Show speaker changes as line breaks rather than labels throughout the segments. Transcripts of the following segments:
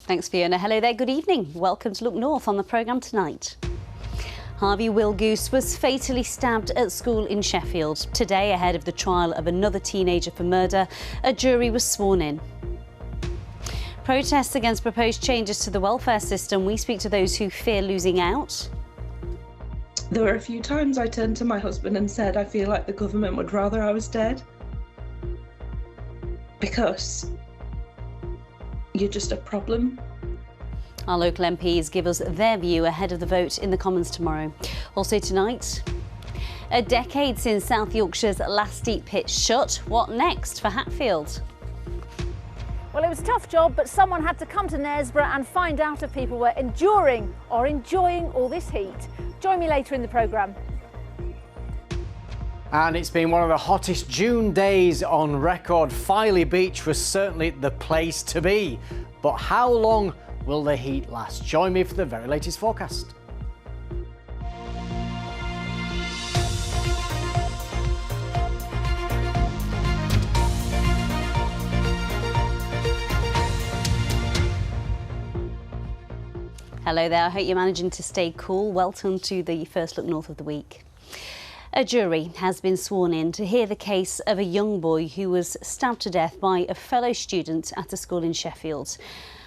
Thanks, Fiona. Hello there, good evening. Welcome to Look North on the programme tonight. Harvey Wilgoose was fatally stabbed at school in Sheffield. Today, ahead of the trial of another teenager for murder, a jury was sworn in. Protests against proposed changes to the welfare system. We speak to those who fear losing out.
There were a few times I turned to my husband and said, I feel like the government would rather I was dead. Because you're just a problem.
Our local MPs give us their view ahead of the vote in the Commons tomorrow. Also tonight, a decade since South Yorkshire's last deep pitch shut. What next for Hatfield?
Well, it was a tough job, but someone had to come to Knaresborough and find out if people were enduring or enjoying all this heat. Join me later in the programme.
And it's been one of the hottest June days on record. Filey Beach was certainly the place to be. But how long will the heat last? Join me for the very latest forecast.
Hello there, I hope you're managing to stay cool. Welcome to the first Look North of the week. A jury has been sworn in to hear the case of a young boy who was stabbed to death by a fellow student at a school in Sheffield.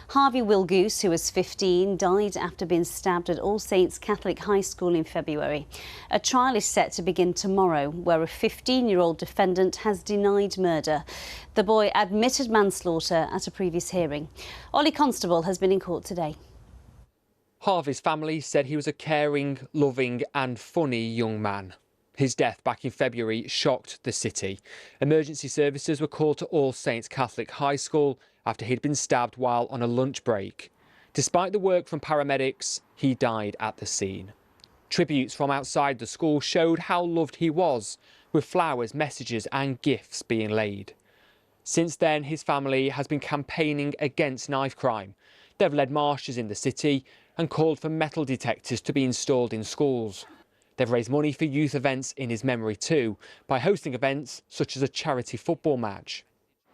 Harvey Wilgoose, who was 15, died after being stabbed at All Saints Catholic High School in February. A trial is set to begin tomorrow, where a 15-year-old defendant has denied murder. The boy admitted manslaughter at a previous hearing. Ollie Constable has been in court today.
Harvey's family said he was a caring, loving and funny young man. His death back in February shocked the city. Emergency services were called to All Saints Catholic High School after he'd been stabbed while on a lunch break. Despite the work from paramedics, he died at the scene. Tributes from outside the school showed how loved he was, with flowers, messages and gifts being laid. Since then, his family has been campaigning against knife crime. They've led marches in the city and called for metal detectors to be installed in schools. They've raised money for youth events in his memory too, by hosting events such as a charity football match.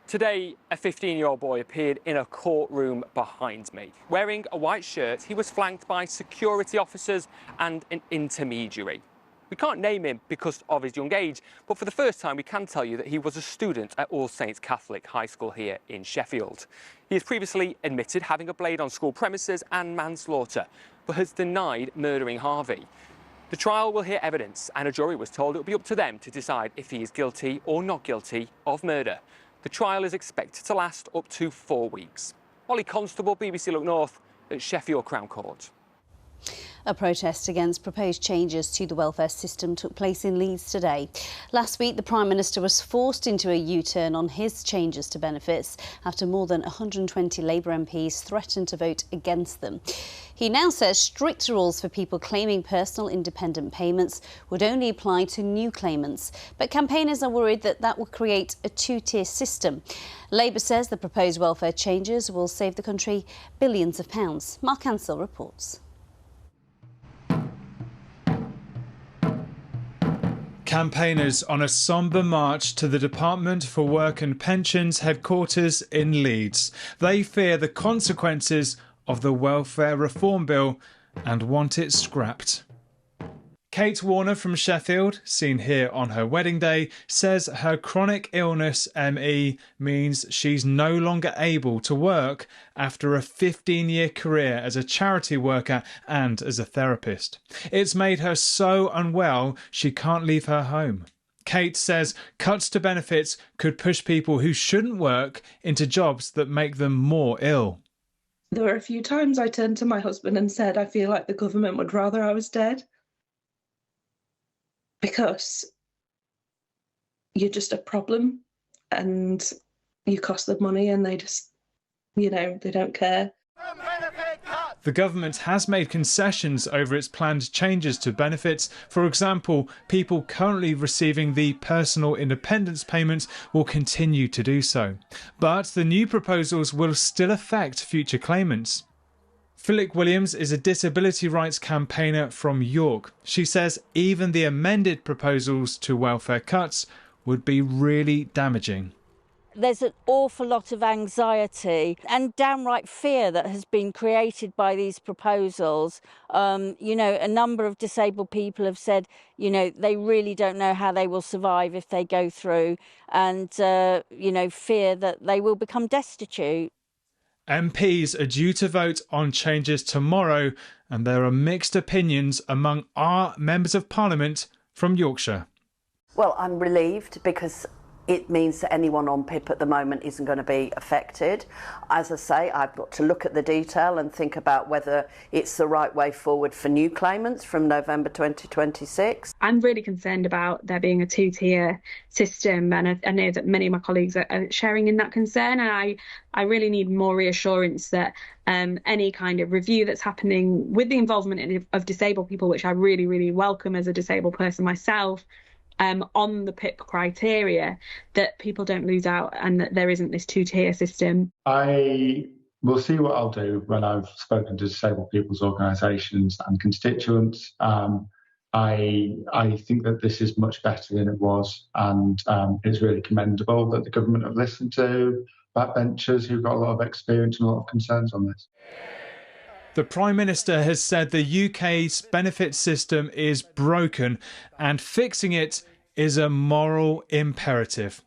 Today, a 15-year-old boy appeared in a courtroom behind me. Wearing a white shirt, he was flanked by security officers and an intermediary. We can't name him because of his young age, but for the first time we can tell you that he was a student at All Saints Catholic High School here in Sheffield. He has previously admitted having a blade on school premises and manslaughter, but has denied murdering Harvey. The trial will hear evidence and a jury was told it will be up to them to decide if he is guilty or not guilty of murder. The trial is expected to last up to 4 weeks. Ollie Constable, BBC Look North at Sheffield Crown Court.
A protest against proposed changes to the welfare system took place in Leeds today. Last week, the Prime Minister was forced into a U-turn on his changes to benefits after more than 120 Labour MPs threatened to vote against them. He now says strict rules for people claiming personal independent payments would only apply to new claimants. But campaigners are worried that that will create a two-tier system. Labour says the proposed welfare changes will save the country billions of pounds. Mark Ansell reports.
Campaigners on a sombre march to the Department for Work and Pensions headquarters in Leeds. They fear the consequences of the welfare reform bill and want it scrapped. Kate Warner from Sheffield, seen here on her wedding day, says her chronic illness ME means she's no longer able to work after a 15-year career as a charity worker and as a therapist. It's made her so unwell she can't leave her home. Kate says cuts to benefits could push people who shouldn't work into jobs that make them more ill.
There were a few times I turned to my husband and said, I feel like the government would rather I was dead. Because you're just a problem and you cost them money and they just, they don't care.
The government has made concessions over its planned changes to benefits. For example, people currently receiving the personal independence payment will continue to do so. But the new proposals will still affect future claimants. Philip Williams is a disability rights campaigner from York. She says even the amended proposals to welfare cuts would be really damaging.
There's an awful lot of anxiety and downright fear that has been created by these proposals. A number of disabled people have said, they really don't know how they will survive if they go through, and, fear that they will become destitute.
MPs are due to vote on changes tomorrow, and there are mixed opinions among our members of Parliament from Yorkshire.
Well, I'm relieved because it means that anyone on PIP at the moment isn't going to be affected. As I say, I've got to look at the detail and think about whether it's the right way forward for new claimants from November 2026.
I'm really concerned about there being a two-tier system, and I know that many of my colleagues are sharing in that concern, and I really need more reassurance that any kind of review that's happening with the involvement of disabled people, which I really, really welcome as a disabled person myself, on the PIP criteria, that people don't lose out and that there isn't this two-tier system.
I will see what I'll do when I've spoken to disabled people's organisations and constituents. I think that this is much better than it was, and it's really commendable that the government have listened to backbenchers who've got a lot of experience and a lot of concerns on this.
The Prime Minister has said the UK's benefit system is broken and fixing it is a moral imperative.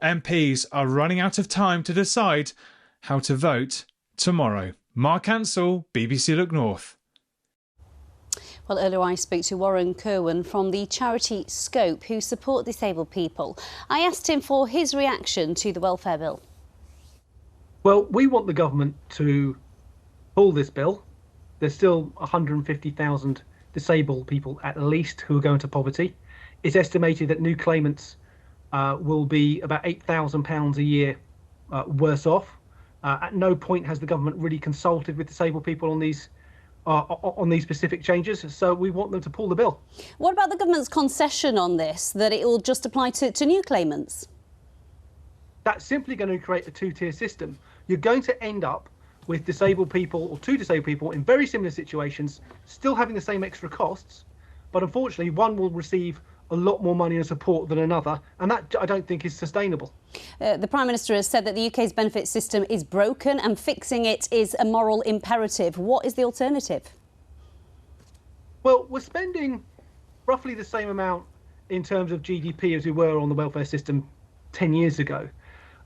MPs are running out of time to decide how to vote tomorrow. Mark Ansell, BBC Look North.
Well, earlier I spoke to Warren Kerwin from the charity Scope, who support disabled people. I asked him for his reaction to the welfare bill.
Well, we want the government to pull this bill. There's still 150,000 disabled people at least who are going to poverty. It's estimated that new claimants will be about £8,000 a year worse off. At no point has the government really consulted with disabled people on these specific changes, so we want them to pull the bill.
What about the government's concession on this, that it will just apply to new claimants?
That's simply going to create a two-tier system. You're going to end up with disabled people, or two disabled people in very similar situations, still having the same extra costs, but unfortunately one will receive a lot more money and support than another, and that I don't think is sustainable.
The Prime Minister has said that the UK's benefit system is broken and fixing it is a moral imperative. What is the alternative?
Well, we're spending roughly the same amount in terms of GDP as we were on the welfare system 10 years ago.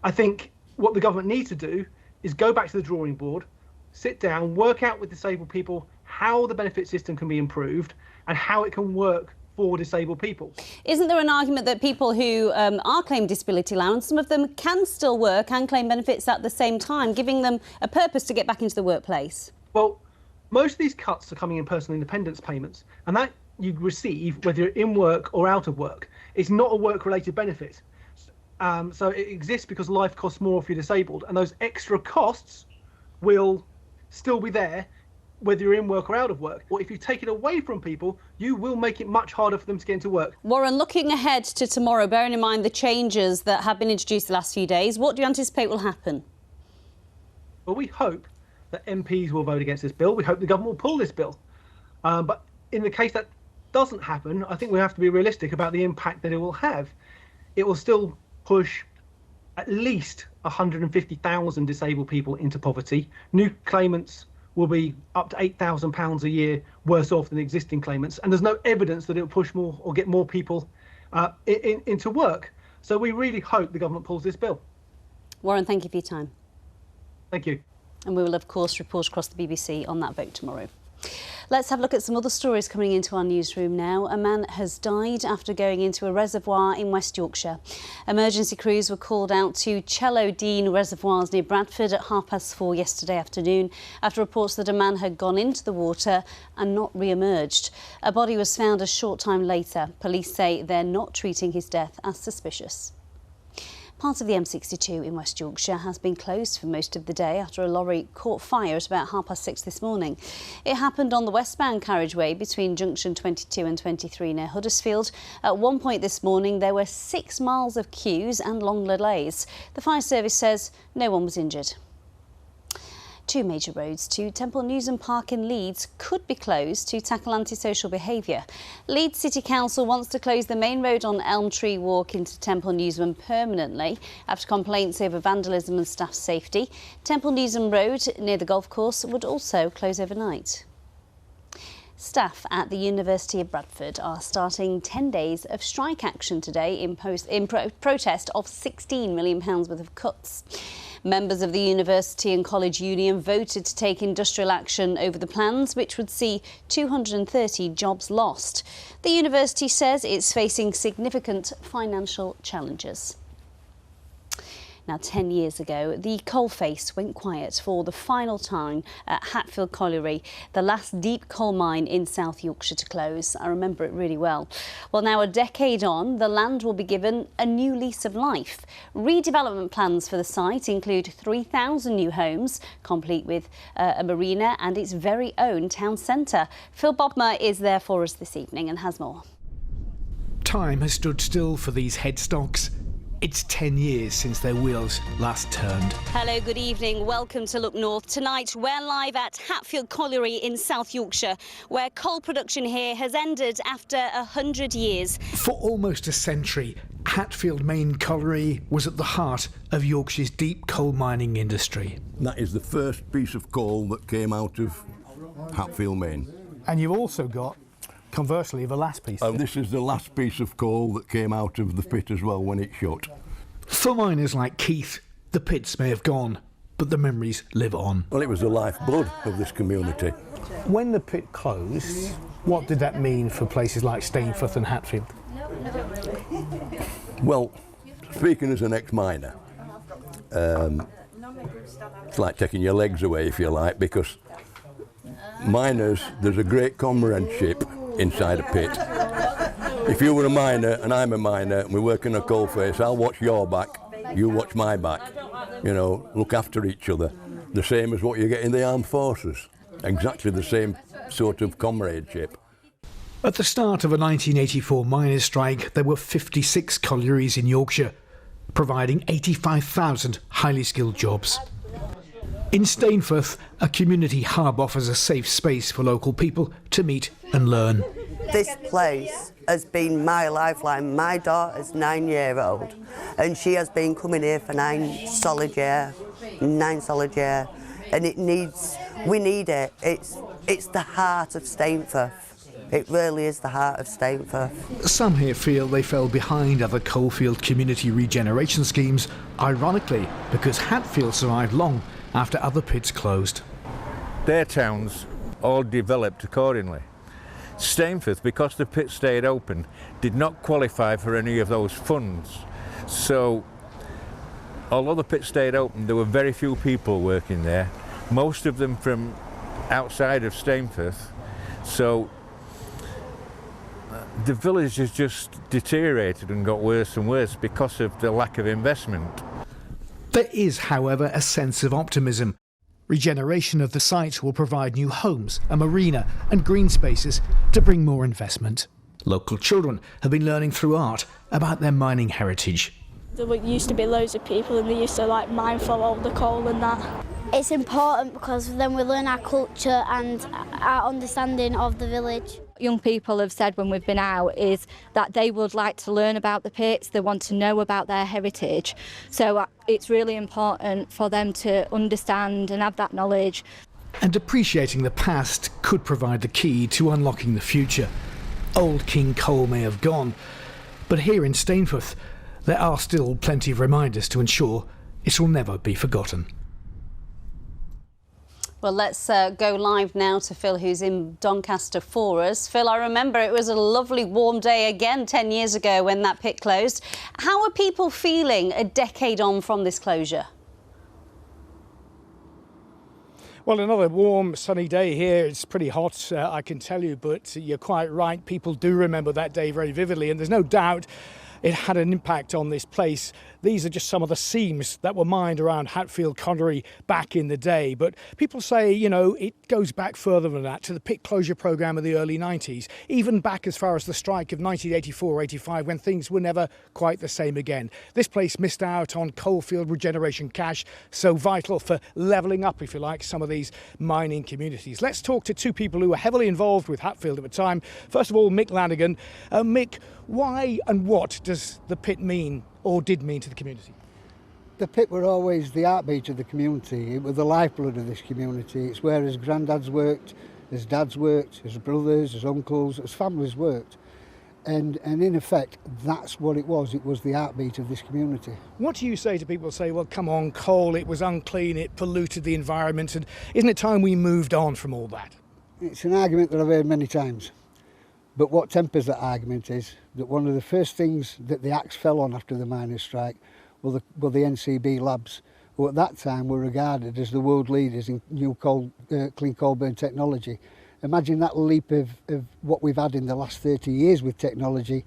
I think what the government needs to do is go back to the drawing board, sit down, work out with disabled people how the benefit system can be improved and how it can work for disabled people.
Isn't there an argument that people who are claiming disability allowance, some of them can still work and claim benefits at the same time, giving them a purpose to get back into the workplace?
Well, most of these cuts are coming in personal independence payments, and that you receive whether you're in work or out of work. It's not a work-related benefit. So it exists because life costs more if you're disabled, and those extra costs will still be there whether you're in work or out of work. Or if you take it away from people, you will make it much harder for them to get into work.
Warren, looking ahead to tomorrow, bearing in mind the changes that have been introduced the last few days, what do you anticipate will happen?
Well, we hope that MPs will vote against this bill. We hope the government will pull this bill. But in the case that doesn't happen, I think we have to be realistic about the impact that it will have. It will still push at least 150,000 disabled people into poverty. New claimants will be up to £8,000 a year worse off than existing claimants, and there's no evidence that it will push more or get more people into work. So we really hope the government pulls this bill.
Warren, thank you for your time.
Thank you.
And we will, of course, report across the BBC on that vote tomorrow. Let's have a look at some other stories coming into our newsroom now. A man has died after going into a reservoir in West Yorkshire. Emergency crews were called out to Chellow Dean reservoirs near Bradford at 4:30 yesterday afternoon after reports that a man had gone into the water and not re-emerged. A body was found a short time later. Police say they're not treating his death as suspicious. Part of the M62 in West Yorkshire has been closed for most of the day after a lorry caught fire at about 6:30 this morning. It happened on the westbound carriageway between junction 22 and 23 near Huddersfield. At one point this morning there were 6 miles of queues and long delays. The fire service says no one was injured. Two major roads to Temple Newsam Park in Leeds could be closed to tackle antisocial behaviour. Leeds City Council wants to close the main road on Elm Tree Walk into Temple Newsam permanently after complaints over vandalism and staff safety. Temple Newsam Road near the golf course would also close overnight. Staff at the University of Bradford are starting 10 days of strike action today in protest of £16 million worth of cuts. Members of the University and College Union voted to take industrial action over the plans, which would see 230 jobs lost. The university says it's facing significant financial challenges. Now, 10 years ago, the coalface went quiet for the final time at Hatfield Colliery, the last deep coal mine in South Yorkshire to close. I remember it really well. Well, now a decade on, the land will be given a new lease of life. Redevelopment plans for the site include 3,000 new homes, complete with a marina and its very own town centre. Phil Bodmer is there for us this evening and has more.
Time has stood still for these headstocks. It's 10 years since their wheels last turned.
Hello, good evening. Welcome to Look North. Tonight, we're live at Hatfield Colliery in South Yorkshire, where coal production here has ended after 100 years.
For almost a century, Hatfield Main Colliery was at the heart of Yorkshire's deep coal mining industry.
That is the first piece of coal that came out of Hatfield Main.
And you've also got, conversely, the last piece.
And this is the last piece of coal that came out of the pit as well when it shut.
For miners like Keith, the pits may have gone, but the memories live on.
Well, it was the lifeblood of this community.
When the pit closed, what did that mean for places like Stainforth and Hatfield?
Well, speaking as an ex-miner, it's like taking your legs away, if you like, because miners, there's a great comradeship inside a pit. If you were a miner and I'm a miner and we work in a coalface, I'll watch your back, you watch my back. You know, look after each other. The same as what you get in the armed forces. Exactly the same sort of comradeship.
At the start of a 1984 miners' strike, there were 56 collieries in Yorkshire, providing 85,000 highly skilled jobs. In Stainforth, a community hub offers a safe space for local people to meet and learn.
This place has been my lifeline. My daughter's 9-year-old and she has been coming here for 9 solid years, and we need it. It's the heart of Stainforth. It really is the heart of Stainforth.
Some here feel they fell behind other coalfield community regeneration schemes, ironically because Hatfield survived long after other pits closed.
Their towns all developed accordingly. Stainforth, because the pit stayed open, did not qualify for any of those funds. So, although the pit stayed open, there were very few people working there, most of them from outside of Stainforth. So, the village has just deteriorated and got worse and worse because of the lack of investment.
There is, however, a sense of optimism. Regeneration of the site will provide new homes, a marina and green spaces to bring more investment. Local children have been learning through art about their mining heritage.
There used to be loads of people and they used to mine for all the coal and that.
It's important because then we learn our culture and our understanding of the village.
Young people have said when we've been out is that they would like to learn about the pits, they want to know about their heritage. So it's really important for them to understand and have that knowledge.
And appreciating the past could provide the key to unlocking the future. Old King coal may have gone, but here in Stainforth, there are still plenty of reminders to ensure it will never be forgotten.
Well, let's go live now to Phil, who's in Doncaster for us. Phil, I remember it was a lovely warm day again 10 years ago when that pit closed. How are people feeling a decade on from this closure?
Well, another warm, sunny day here. It's pretty hot, I can tell you, but you're quite right. People do remember that day very vividly, and there's no doubt it had an impact on this place. These are just some of the seams that were mined around Hatfield Colliery back in the day. But people say, you know, it goes back further than that, to the pit closure programme of the early 90s, even back as far as the strike of 1984-85, when things were never quite the same again. This place missed out on coalfield regeneration cash, so vital for levelling up, if you like, some of these mining communities. Let's talk to two people who were heavily involved with Hatfield at the time. First of all, Mick Lanigan. Mick, why and what does the pit mean, or did mean, to the community?
The pit were always the heartbeat of the community. It was the lifeblood of this community. It's where his granddads worked, his dads worked, his brothers, his uncles, his families worked. And in effect, that's what it was. It was the heartbeat of this community.
What do you say to people who say, well, come on, coal, it was unclean, it polluted the environment, and isn't it time we moved on from all that?
It's an argument that I've heard many times. But what tempers that argument is that one of the first things that the axe fell on after the miners' strike were the NCB labs, who at that time were regarded as the world leaders in new clean coal burn technology. Imagine that leap of what we've had in the last 30 years with technology.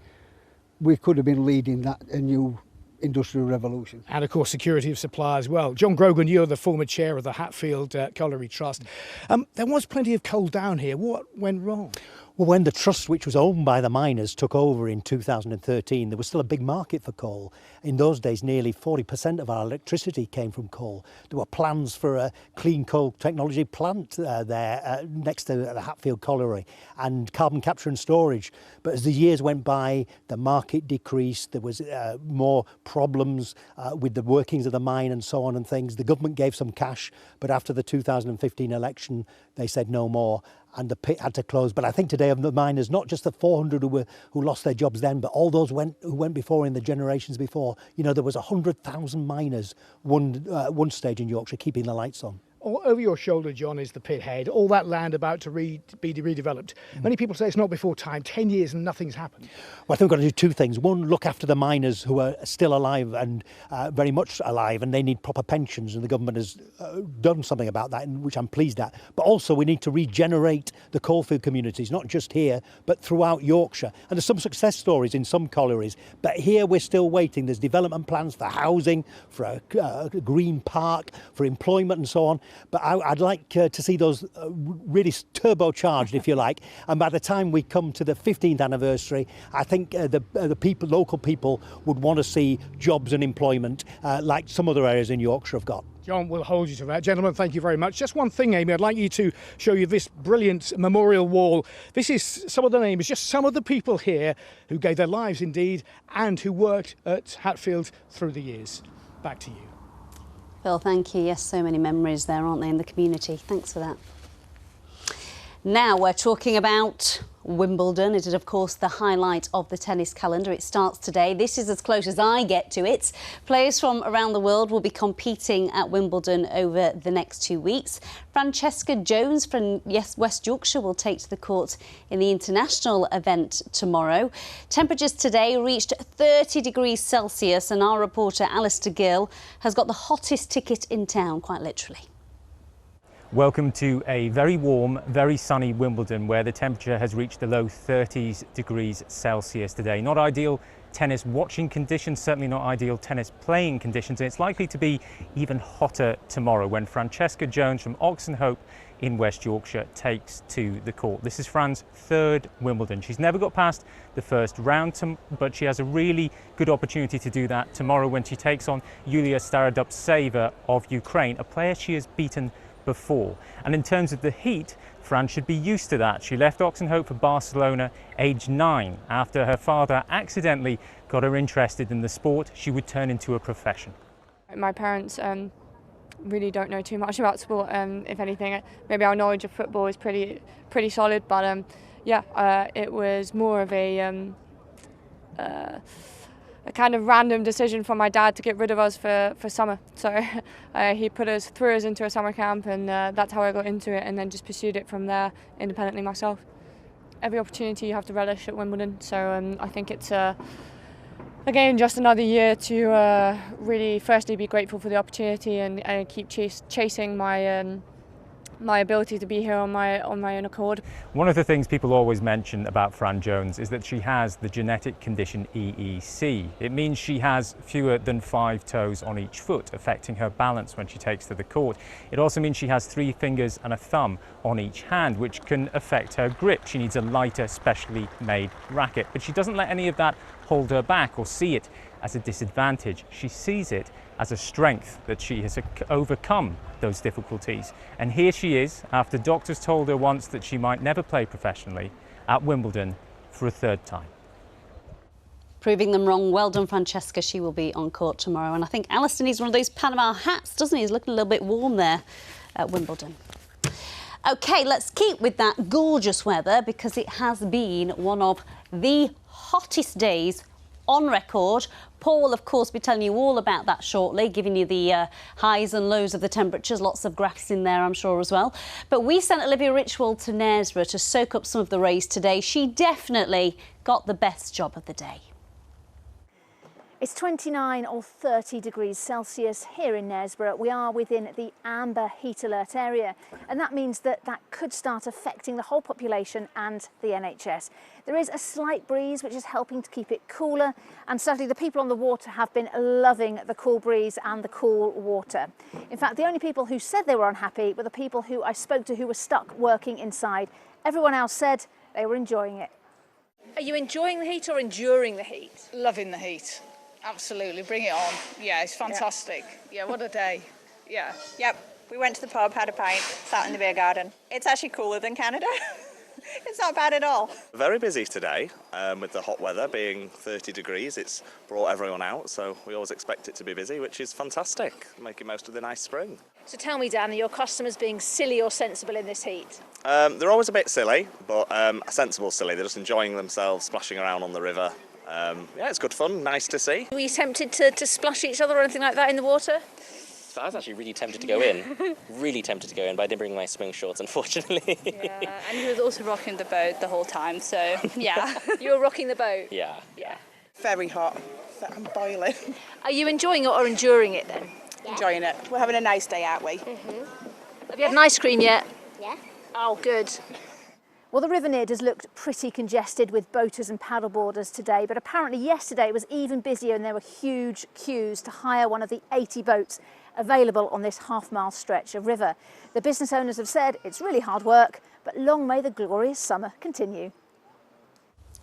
We could have been leading a new industrial revolution.
And of course security of supply as well. John Grogan, you're the former chair of the Hatfield Colliery Trust. There was plenty of coal down here. What went wrong?
Well, when the trust, which was owned by the miners, took over in 2013, there was still a big market for coal. In those days, nearly 40% of our electricity came from coal. There were plans for a clean coal technology plant there next to the Hatfield Colliery and carbon capture and storage. But as the years went by, the market decreased. There was more problems with the workings of the mine and so on and things. The government gave some cash, but after the 2015 election, they said no more. And the pit had to close. But I think today of the miners, not just the 400 who lost their jobs then, but all those who went before in the generations before. You know, there was 100,000 miners one stage in Yorkshire keeping the lights on.
Over your shoulder, John, is the pit head. All that land about to be redeveloped. Many people say it's not before time. 10 years and nothing's happened.
Well, I think we've got to do two things. One, look after the miners who are still alive and very much alive, and they need proper pensions, and the government has done something about that, which I'm pleased at. But also we need to regenerate the coalfield communities, not just here, but throughout Yorkshire. And there's some success stories in some collieries, but here we're still waiting. There's development plans for housing, for a green park, for employment and so on. But I'd like to see those really turbocharged, if you like. And by the time we come to the 15th anniversary, I think the people, local people, would want to see jobs and employment like some other areas in Yorkshire have got.
John, we'll hold you to that. Gentlemen, thank you very much. Just one thing, Amy, I'd like you to show you this brilliant memorial wall. This is some of the names, just some of the people here who gave their lives indeed and who worked at Hatfield through the years. Back to you.
Phil, thank you. Yes, so many memories there, aren't they, in the community? Thanks for that. Now we're talking about Wimbledon. It is, of course, the highlight of the tennis calendar. It starts today. This is as close as I get to it. Players from around the world will be competing at Wimbledon over the next 2 weeks. Francesca Jones from West Yorkshire will take to the court in the international event tomorrow. Temperatures today reached 30 degrees Celsius, and our reporter Alistair Gill has got the hottest ticket in town, quite literally.
Welcome to a very warm, very sunny Wimbledon, where the temperature has reached the low 30s degrees Celsius today. Not ideal tennis watching conditions, certainly not ideal tennis playing conditions, and it's likely to be even hotter tomorrow when Francesca Jones from Oxenhope in West Yorkshire takes to the court. This is Fran's third Wimbledon. She's never got past the first round, but she has a really good opportunity to do that tomorrow when she takes on Yulia Starodubtseva of Ukraine, a player she has beaten before. And in terms of the heat, Fran should be used to that. She left Oxenhope for Barcelona aged 9 after her father accidentally got her interested in the sport she would turn into a profession.
My parents really don't know too much about sport. If anything, maybe our knowledge of football is pretty solid, but it was more of a kind of random decision from my dad to get rid of us for summer. So he threw us into a summer camp, and that's how I got into it, and then just pursued it from there independently myself. Every opportunity you have to relish at Wimbledon, so I think it's again just another year to really firstly be grateful for the opportunity and keep chasing my my ability to be here on my own accord.
One of the things people always mention about Fran Jones is that she has the genetic condition EEC. It means she has fewer than 5 toes on each foot, affecting her balance when she takes to the court. It also means she has 3 fingers and a thumb on each hand, which can affect her grip. She needs a lighter, specially made racket, but she doesn't let any of that hold her back or see it as a disadvantage. She sees it as a strength, that she has overcome those difficulties. And here she is, after doctors told her once that she might never play professionally, at Wimbledon for a 3rd time.
Proving them wrong. Well done, Francesca. She will be on court tomorrow. And I think Alistair needs one of those Panama hats, doesn't he? He's looking a little bit warm there at Wimbledon. OK, let's keep with that gorgeous weather, because it has been one of the hottest days on record. Paul will, of course, be telling you all about that shortly, giving you the highs and lows of the temperatures. Lots of graphs in there, I'm sure, as well. But we sent Olivia Richwell to Knaresborough to soak up some of the rays today. She definitely got the best job of the day.
It's 29 or 30 degrees Celsius here in Knaresborough. We are within the amber heat alert area, and that means that could start affecting the whole population and the NHS. There is a slight breeze which is helping to keep it cooler, and certainly the people on the water have been loving the cool breeze and the cool water. In fact, the only people who said they were unhappy were the people who I spoke to who were stuck working inside. Everyone else said they were enjoying it.
Are you enjoying the heat or enduring the heat?
Loving the heat. Absolutely, bring it on. Yeah, it's fantastic. Yeah, what a day. Yeah.
Yep, we went to the pub, had a pint, sat in the beer garden. It's actually cooler than Canada. It's not bad at all.
Very busy today, with the hot weather being 30 degrees. It's brought everyone out, so we always expect it to be busy, which is fantastic, making most of the nice spring.
So tell me, Dan, are your customers being silly or sensible in this heat?
They're always a bit silly, but a sensible silly. They're just enjoying themselves, splashing around on the river. Yeah, it's good fun, nice to see.
Were you tempted to splash each other or anything like that in the water?
So I was actually really tempted to go in, but I didn't bring my swim shorts, unfortunately.
Yeah, and he was also rocking the boat the whole time, so yeah.
You were rocking the boat?
Yeah.
Very hot. I'm boiling.
Are you enjoying it or enduring it then?
Yeah. Enjoying it. We're having a nice day, aren't we?
Have you had an ice cream yet?
Yeah.
Oh, good.
Well, the River Nid has looked pretty congested with boaters and paddleboarders today, but apparently yesterday it was even busier and there were huge queues to hire one of the 80 boats available on this half-mile stretch of river. The business owners have said it's really hard work, but long may the glorious summer continue.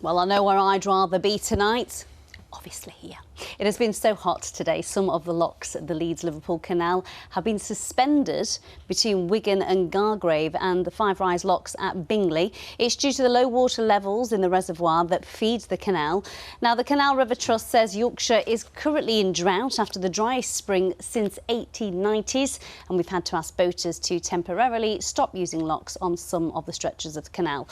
Well, I know where I'd rather be tonight. Obviously here. It has been so hot today. Some of the locks at the Leeds-Liverpool Canal have been suspended between Wigan and Gargrave and the Five Rise locks at Bingley. It's due to the low water levels in the reservoir that feeds the canal. Now, the Canal River Trust says Yorkshire is currently in drought after the driest spring since 1890s, and we've had to ask boaters to temporarily stop using locks on some of the stretches of the canal.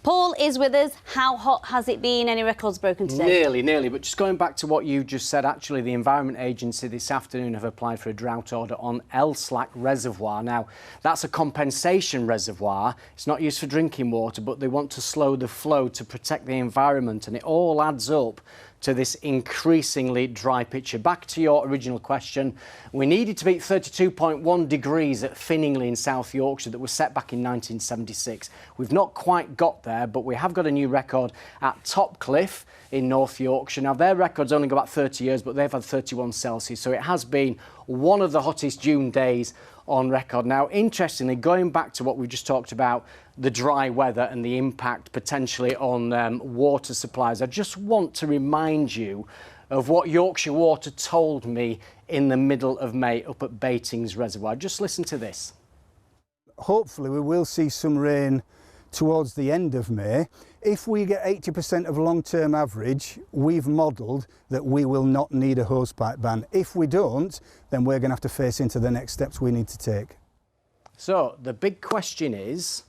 Paul is with us. How hot has it been? Any records broken today?
Nearly, but just going back to what you just said, actually, the Environment Agency this afternoon have applied for a drought order on Elslack Reservoir. Now, that's a compensation reservoir. It's not used for drinking water, but they want to slow the flow to protect the environment, and it all adds up to this increasingly dry picture. Back to your original question, we needed to beat 32.1 degrees at Finningley in South Yorkshire that was set back in 1976. We've not quite got there, but we have got a new record at Topcliffe in North Yorkshire. Now, their records only go back 30 years, but they've had 31 Celsius, so it has been one of the hottest June days on record. Now, interestingly, going back to what we just talked about, the dry weather and the impact potentially on water supplies, I just want to remind you of what Yorkshire Water told me in the middle of May up at Batings Reservoir. Just listen to this.
Hopefully we will see some rain towards the end of May. If we get 80% of long-term average, we've modelled that we will not need a hosepipe ban. If we don't, then we're going to have to face into the next steps we need to take.
So the big question is,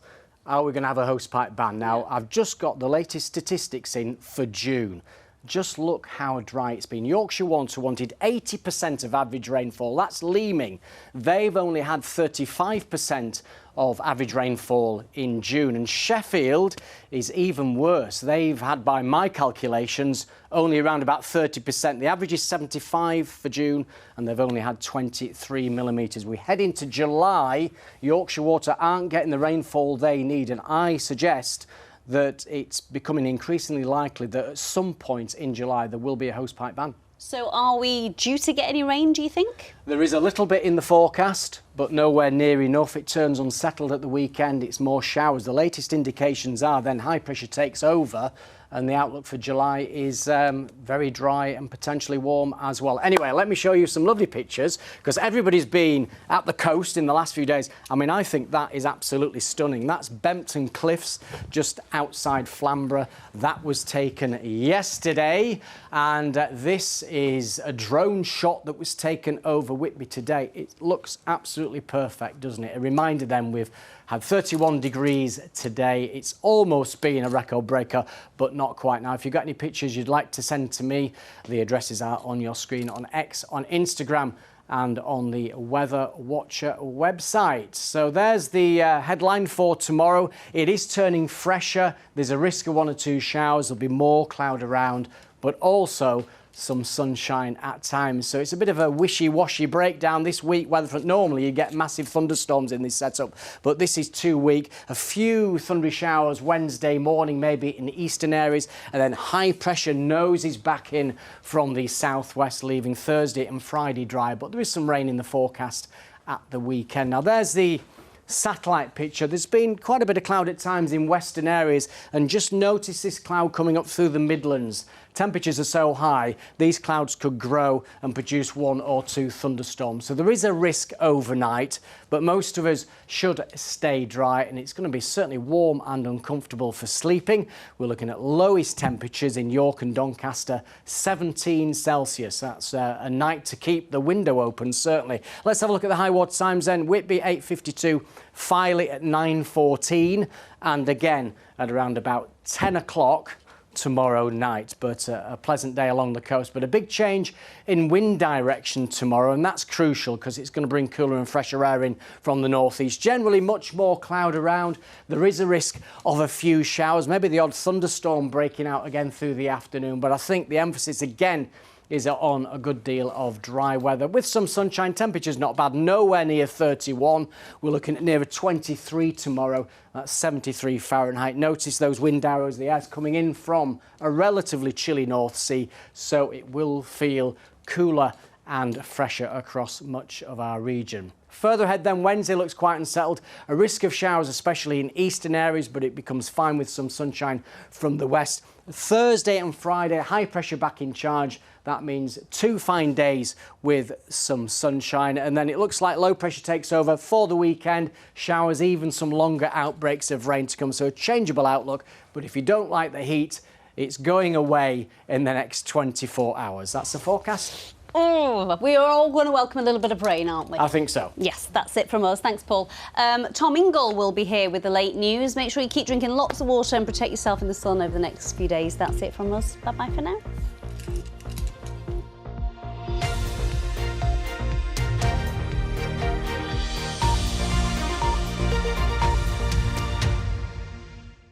are we going to have a hosepipe ban? Now, I've just got the latest statistics in for June. just look how dry it's been. Yorkshire wanted 80% of average rainfall. That's Leeming. They've only had 35% of average rainfall in June, and Sheffield is even worse. They've had, by my calculations, only around about 30%. The average is 75 for June, and they've only had 23 millimetres. We head into July. Yorkshire Water aren't getting the rainfall they need, and I suggest that it's becoming increasingly likely that at some point in July there will be a hosepipe ban.
So are we due to get any rain, do you think?
There is a little bit in the forecast, but nowhere near enough. It turns unsettled at the weekend. It's more showers. The latest indications are then high pressure takes over, and the outlook for July is very dry and potentially warm as well. Anyway, let me show you some lovely pictures, because everybody's been at the coast in the last few days. I mean, I think that is absolutely stunning. That's Bempton Cliffs, just outside Flamborough. That was taken yesterday, and this is a drone shot that was taken over Whitby today. It looks absolutely perfect, doesn't it? A reminder then, we've had 31 degrees today. It's almost been a record breaker, but not quite. Now, if you've got any pictures you'd like to send to me, the addresses are on your screen on X, on Instagram, and on the Weather Watcher website. So there's the headline for tomorrow. It is turning fresher. There's a risk of 1 or 2 showers. There'll be more cloud around, but also some sunshine at times. So it's a bit of a wishy-washy breakdown this week. Weather front, normally you get massive thunderstorms in this setup, but this is too weak. A few thundery showers Wednesday morning, maybe in the eastern areas, and then high pressure noses back in from the southwest, leaving Thursday and Friday dry. But there is some rain in the forecast at the weekend. Now there's the satellite picture. There's been quite a bit of cloud at times in western areas, and just notice this cloud coming up through the Midlands. Temperatures are so high, these clouds could grow and produce 1 or 2 thunderstorms. So there is a risk overnight, but most of us should stay dry, and it's going to be certainly warm and uncomfortable for sleeping. We're looking at lowest temperatures in York and Doncaster, 17 Celsius. That's a night to keep the window open, certainly. Let's have a look at the high water times then. Whitby 8:52, Filey at 9:14, and again at around about 10 o'clock tomorrow night. But a pleasant day along the coast, but a big change in wind direction tomorrow, and that's crucial because it's going to bring cooler and fresher air in from the northeast. Generally much more cloud around. There is a risk of a few showers, maybe the odd thunderstorm breaking out again through the afternoon, but I think the emphasis again is on a good deal of dry weather with some sunshine. Temperatures not bad, nowhere near 31. We're looking at nearer 23 tomorrow. That's 73 Fahrenheit. Notice those wind arrows. The air's coming in from a relatively chilly North Sea, so it will feel cooler and fresher across much of our region. Further ahead then, Wednesday looks quiet and settled. A risk of showers, especially in eastern areas, but it becomes fine with some sunshine from the west. Thursday and Friday, high pressure back in charge. That means 2 fine days with some sunshine, and then it looks like low pressure takes over for the weekend. Showers, even some longer outbreaks of rain to come, so a changeable outlook. But if you don't like the heat, it's going away in the next 24 hours. That's the forecast.
Oh, we are all going to welcome a little bit of rain, aren't we?
I think so.
Yes, that's it from us. Thanks, Paul. Tom Ingle will be here with the late news. Make sure you keep drinking lots of water and protect yourself in the sun over the next few days. That's it from us. Bye-bye for now.